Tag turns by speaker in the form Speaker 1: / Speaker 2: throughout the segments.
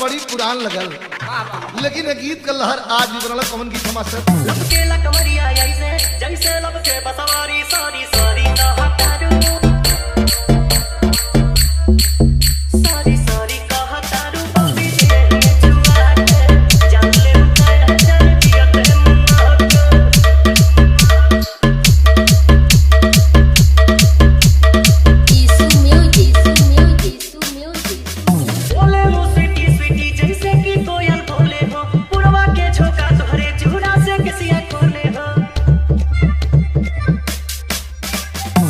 Speaker 1: बड़ी पुरान लगल, लेकिन गीत का लहर आज भी बनल। कौन गीत हमारे
Speaker 2: लपकेला कमरिया ऐसे जैसे लपके बसवारी सारी सारी कहतारू सारी सारी कहतारू बबी दे जुआ के जान ले उतार जान दिया ते बोले वो स्वीटी स्वीटी जैसे कि कोयल बोले हो पुरवा के झोंका तोहरे चूड़ा से किसिया खोले हो।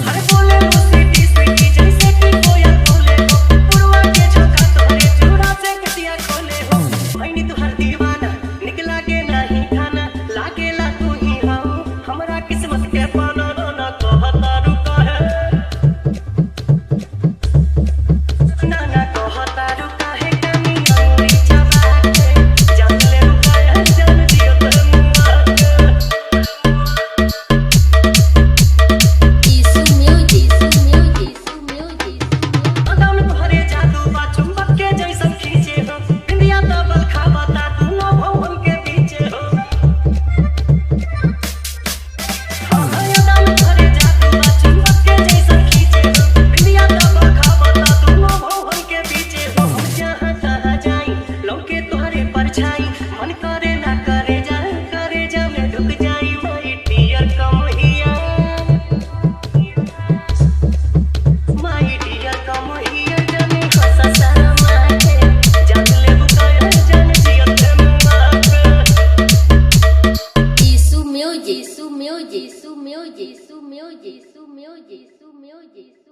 Speaker 2: हर बोले वो स्वीटी स्वीटी जैसे कि कोयल बोले हो पुरवा के झोंका तोहरे चूड़ा से किसिया खोले हो। भईनी तोहर दीवाना निकला के नहीं खाना लागेला तू ही हाउ हमरा किस्मत के पाना ना कहतारू काहे ना ना कहतारू काहे कमी अंगुरी चबा के जान ले रुकाया जान दियो अदम तोहरे जादू बा चुंबक के जैसन खींचे हो बिंदिया डबल खावता दोनों भवन के बीचे हो। अदम तोहरे जादू बा चुंबक के जैसन खींचे हो बिंदिया डबल खावता दोनों भवन के बीचे हो। हम जहाँ तहाँ जाई लौके तोहरे परछाई मन करे ना करे जा में ढुक जाई माई डियर कमहिया माई डियर कमहिया जाने हंसा शर्मा के जान ले बुकाया जान जिया ते मुआ के
Speaker 3: Isso meu, isso meu, isso meu, isso meu, isso meu, isso meu, isso meu, isso